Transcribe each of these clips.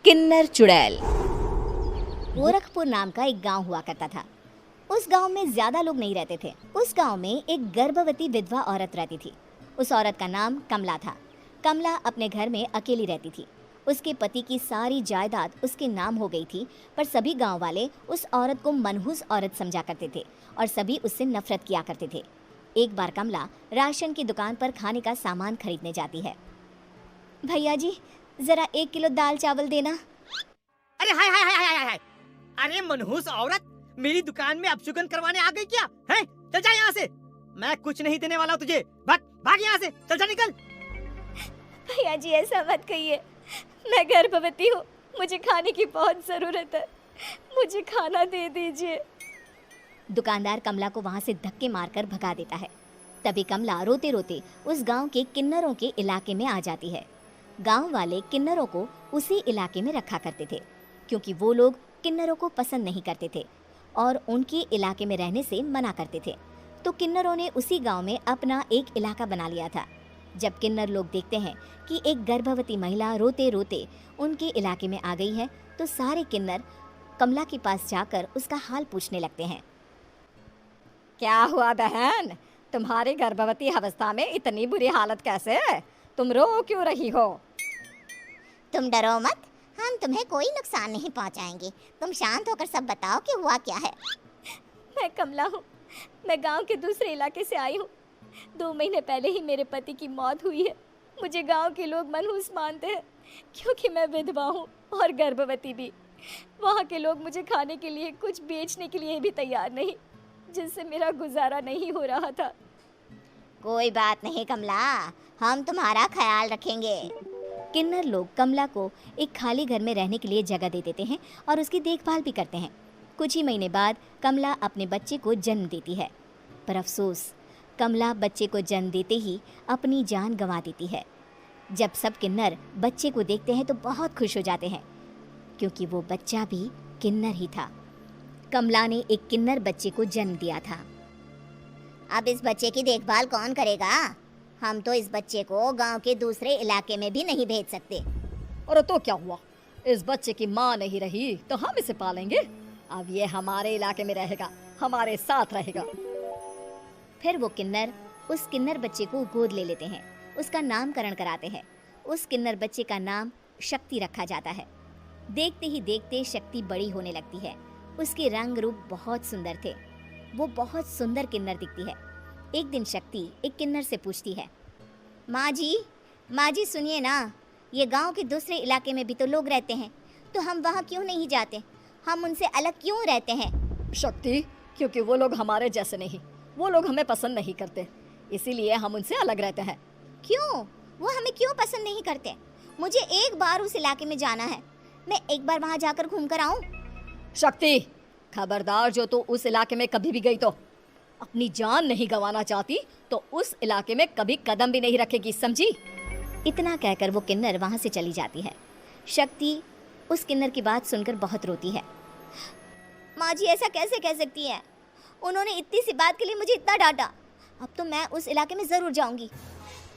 किन्नर चुड़ैल। गोरखपुर नाम का एक गांव हुआ करता था। उस गांव में ज्यादा लोग नहीं रहते थे। उस गांव में एक गर्भवती विधवा औरत रहती थी। उस औरत का नाम कमला था। कमला अपने घर में अकेली रहती थी। उसके पति की सारी जायदाद उसके नाम हो गई थी, पर सभी गांव वाले उस औरत को मनहूस औरत समझा करते थे और सभी उससे नफरत किया करते थे। एक बार कमला राशन की दुकान पर खाने का सामान खरीदने जाती है। भैया जी, जरा 1 किलो दाल चावल देना। अरे हाय हाय हाय हाय हाय, अरे मनहूस औरत, मेरी दुकान में अपशुगन करवाने आ गई क्या? हैं? चल जा यहाँ से, मैं कुछ नहीं देने वाला तुझे। भाग भाग यहाँ से, चल जा निकल। भैया जी ऐसा मत कहिए, मैं गर्भवती हूँ, मुझे खाने की बहुत जरूरत है, मुझे खाना दे दीजिए। दुकानदार कमला को वहाँ से धक्के मारकर भगा देता है। तभी कमला रोते रोते उस गांव के किन्नरों के इलाके में आ जाती है। गांव वाले किन्नरों को उसी इलाके में रखा करते थे, क्योंकि वो लोग किन्नरों को पसंद नहीं करते थे और उनके इलाके में रहने से मना करते थे। तो किन्नरों ने उसी गांव में अपना एक इलाका बना लिया था। जब किन्नर लोग देखते हैं कि एक गर्भवती महिला रोते रोते उनके इलाके में आ गई है, तो सारे किन्नर कमला के पास जाकर उसका हाल पूछने लगते हैं। क्या हुआ बहन, तुम्हारी गर्भवती अवस्था में इतनी बुरी हालत कैसे? तुम रो क्यों रही हो? तुम डरो मत, हम तुम्हें कोई नुकसान नहीं पहुंचाएंगे। तुम शांत होकर सब बताओ कि हुआ क्या है। मैं कमला हूँ, मैं गांव के दूसरे इलाके से आई हूँ। 2 महीने पहले ही मेरे पति की मौत हुई है। मुझे गांव के लोग मनहूस मानते हैं, क्योंकि मैं विधवा हूँ और गर्भवती भी। वहाँ के लोग मुझे खाने के लिए कुछ बेचने के लिए भी तैयार नहीं, जिससे मेरा गुजारा नहीं हो रहा था। कोई बात नहीं कमला, हम तुम्हारा ख्याल रखेंगे। किन्नर लोग कमला को एक खाली घर में रहने के लिए जगह दे देते हैं और उसकी देखभाल भी करते हैं। कुछ ही महीने बाद कमला अपने बच्चे को जन्म देती है, पर अफसोस, कमला बच्चे को जन्म देते ही अपनी जान गंवा देती है। जब सब किन्नर बच्चे को देखते हैं तो बहुत खुश हो जाते हैं, क्योंकि वो बच्चा भी किन्नर ही था। कमला ने एक किन्नर बच्चे को जन्म दिया था। अब इस बच्चे की देखभाल कौन करेगा? हम तो इस बच्चे को गांव के दूसरे इलाके में भी नहीं भेज सकते। और तो क्या हुआ, इस बच्चे की माँ नहीं रही तो हम इसे पालेंगे। अब ये हमारे इलाके में रहेगा, हमारे साथ रहेगा। फिर वो किन्नर उस किन्नर बच्चे को गोद ले लेते हैं, उसका नामकरण कराते हैं। उस किन्नर बच्चे का नाम शक्ति रखा जाता है। देखते ही देखते शक्ति बड़ी होने लगती है। उसके रंग रूप बहुत सुंदर थे। वो बहुत सुंदर किन्नर दिखती है। एक दिन शक्ति एक किन्नर से पूछती है, माँ जी सुनिए ना, ये गांव के दूसरे इलाके में भी तो लोग रहते हैं, तो हम वहाँ क्यों नहीं जाते? हम उनसे अलग क्यों रहते हैं? शक्ति, क्योंकि वो लोग हमारे जैसे नहीं, वो लोग हमें पसंद नहीं करते, इसीलिए हम उनसे अलग रहते हैं। क्यों? वो हमें क्यों पसंद नहीं करते? मुझे एक बार उस इलाके में जाना है, मैं एक बार वहाँ जाकर घूम कर आऊँ। शक्ति, खबरदार, जो तू उस इलाके में कभी भी गई तो अपनी जान नहीं गंवाना चाहती तो उस इलाके में कभी कदम भी नहीं रखेगी, समझी? इतना कहकर वो किन्नर वहाँ से चली जाती है। शक्ति उस किन्नर की बात सुनकर बहुत रोती है। माँ जी ऐसा कैसे कह सकती हैं? उन्होंने इतनी सी बात के लिए मुझे इतना डांटा। अब तो मैं उस इलाके में ज़रूर जाऊँगी।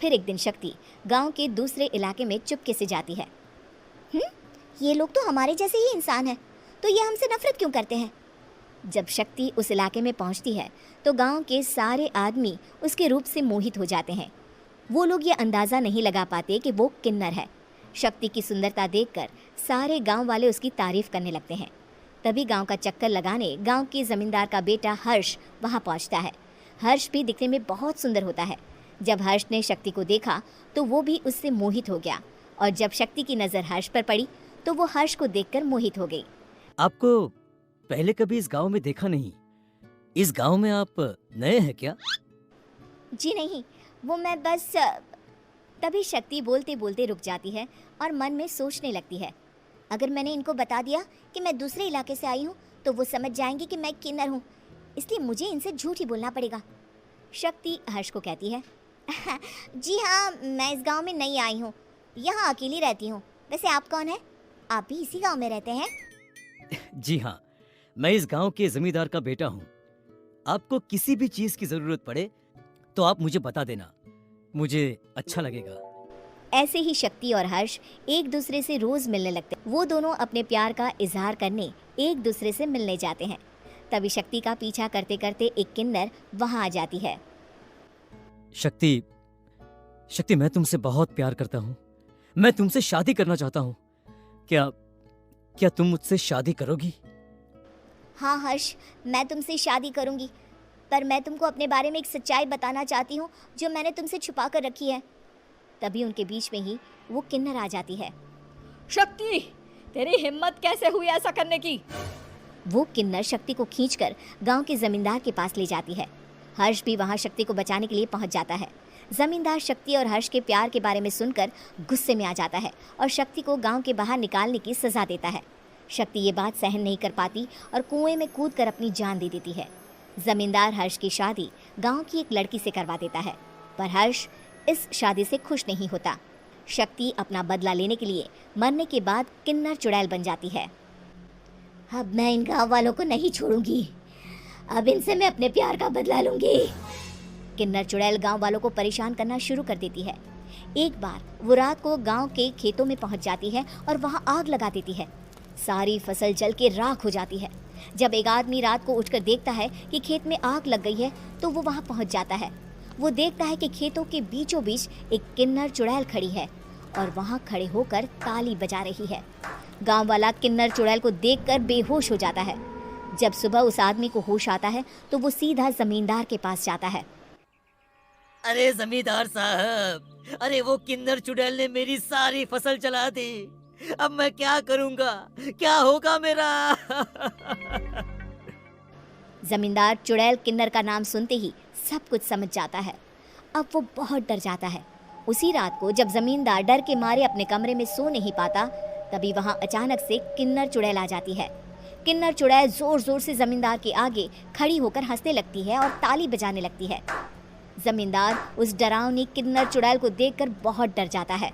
फिर एक दिन शक्ति गांव के दूसरे इलाके में चुपके से जाती है। ये लोग तो हमारे जैसे ही इंसान हैं, तो ये हमसे नफरत क्यों करते हैं? जब शक्ति उस इलाके में पहुंचती है तो गांव के सारे आदमी उसके रूप से मोहित हो जाते हैं। वो लोग ये अंदाज़ा नहीं लगा पाते कि वो किन्नर है। शक्ति की सुंदरता देखकर सारे गांव वाले उसकी तारीफ करने लगते हैं। तभी गांव का चक्कर लगाने गांव के ज़मींदार का बेटा हर्ष वहां पहुंचता है। हर्ष भी दिखने में बहुत सुंदर होता है। जब हर्ष ने शक्ति को देखा तो वो भी उससे मोहित हो गया, और जब शक्ति की नज़र हर्ष पर पड़ी तो वो हर्ष को देखकर मोहित हो गई। आपको पहले कभी इस गांव में देखा नहीं। इस गांव में आप नए हैं क्या? जी नहीं, वो मैं बस। तभी शक्ति बोलते बोलते रुक जाती है और मन में सोचने लगती है, अगर मैंने इनको बता दिया कि मैं दूसरे इलाके से आई हूँ तो वो समझ जाएंगे कि मैं किन्नर हूँ, इसलिए मुझे इनसे झूठ ही बोलना पड़ेगा। शक्ति हर्ष को कहती है, जी हाँ, मैं इस गांव में नई आई हूँ, यहाँ अकेली रहती हूँ। वैसे आप कौन हैं? आप भी इसी गांव में रहते हैं? जी हाँ, मैं इस गांव के जमींदार का बेटा हूँ। आपको किसी भी चीज की जरूरत पड़े तो आप मुझे बता देना, मुझे अच्छा लगेगा। ऐसे ही शक्ति और हर्ष एक दूसरे से रोज मिलने लगते। वो दोनों अपने प्यार का इजहार करने एक दूसरे से मिलने जाते हैं। तभी शक्ति का पीछा करते करते एक किन्नर वहां आ जाती है। शक्ति, शक्ति, मैं तुमसे बहुत प्यार करता हूँ। मैं तुमसे शादी करना चाहता हूँ। क्या तुम मुझसे शादी करोगी? हाँ हर्ष, मैं तुमसे शादी करूंगी, पर मैं तुमको अपने बारे में एक सच्चाई बताना चाहती हूँ जो मैंने तुमसे छुपा कर रखी है। तभी उनके बीच में ही वो किन्नर आ जाती है। शक्ति, तेरी हिम्मत कैसे हुई ऐसा करने की? वो किन्नर शक्ति को खींचकर गांव के जमींदार के पास ले जाती है। हर्ष भी वहां शक्ति को बचाने के लिए पहुंच जाता है। जमींदार शक्ति और हर्ष के प्यार के बारे में सुनकर गुस्से में आ जाता है और शक्ति को गांव के बाहर निकालने की सजा देता है। शक्ति ये बात सहन नहीं कर पाती और कुएं में कूदकर अपनी जान दे देती है। जमींदार हर्ष की शादी गांव की एक लड़की से करवा देता है, पर हर्ष इस शादी से खुश नहीं होता। शक्ति अपना बदला लेने के लिए मरने के बाद किन्नर चुड़ैल बन जाती है। अब मैं इन गांव वालों को नहीं छोड़ूंगी, अब इनसे मैं अपने प्यार का बदला लूंगी। किन्नर चुड़ैल गांव वालों को परेशान करना शुरू कर देती है। एक बार वो रात को गांव के खेतों में पहुंच जाती है और वहां आग लगा देती है। सारी फसल जल के राख हो जाती है। जब एक आदमी रात को उठकर देखता है कि खेत में आग लग गई है तो वो वहां पहुंच जाता है। वो देखता है कि खेतों के बीचों बीच एक किन्नर चुड़ैल खड़ी है और वहां खड़े होकर ताली बजा रही है। गांव वाला किन्नर चुड़ैल को देखकर बेहोश हो जाता है। जब सुबह उस आदमी को होश आता है तो वो सीधा जमींदार के पास जाता है। अरे जमींदार साहब, अरे वो किन्नर चुड़ैल ने मेरी सारी फसल जला दी। अब मैं क्या करूंगा? क्या होगा मेरा? जमींदार चुड़ैल किन्नर का नाम सुनते ही सब कुछ समझ जाता है। अब वो बहुत डर जाता है। उसी रात को जब जमींदार डर के मारे अपने कमरे में सो नहीं पाता, तभी वहां अचानक से किन्नर चुड़ैल आ जाती है। किन्नर चुड़ैल जोर जोर से जमींदार के आगे खड़ी होकर हंसने लगती है और ताली बजाने लगती है। जमींदार उस डरावनी किन्नर चुड़ैल को देखकर बहुत डर जाता है।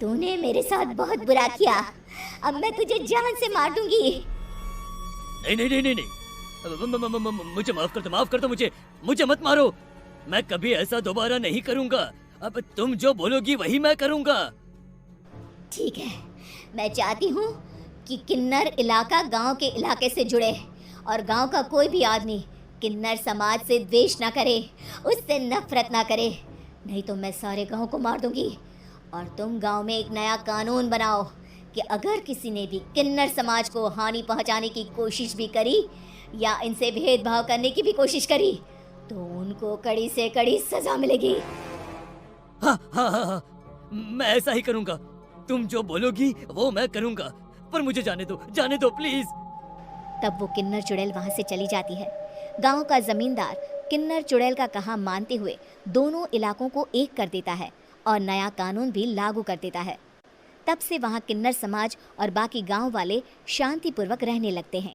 तूने मेरे साथ बहुत बुरा किया, अब मैं तुझे जान से मार दूंगी। नहीं नहीं नहीं नहीं नहीं, मुझे माफ कर दो, मुझे मत मारो। मैं कभी ऐसा दोबारा नहीं करूंगा। अब तुम जो बोलोगी वही मैं करूंगा। ठीक है, मैं चाहती हूँ कि किन्नर इलाका गांव के इलाके से जुड़े और गांव का कोई भी आदमी किन्नर समाज से द्वेष ना करे, उससे नफरत ना करे, नहीं तो मैं सारे गांव को मार दूंगी। और तुम गांव में एक नया कानून बनाओ कि अगर किसी ने भी किन्नर समाज को हानि पहुंचाने की कोशिश भी करी या इनसे भेदभाव करने की भी कोशिश करी तो उनको कड़ी से कड़ी सजा मिलेगी। हाँ हाँ हाँ हाँ, मैं ऐसा ही करूंगा। तुम जो बोलोगी वो मैं करूंगा, पर मुझे जाने दो प्लीज। तब वो किन्नर चुड़ैल वहां से चली जाती है। गांव का जमींदार किन्नर चुड़ैल का कहा मानते हुए दोनों इलाकों को एक कर देता है और नया कानून भी लागू कर देता है। तब से वहां किन्नर समाज और बाकी गांव वाले शांतिपूर्वक रहने लगते हैं।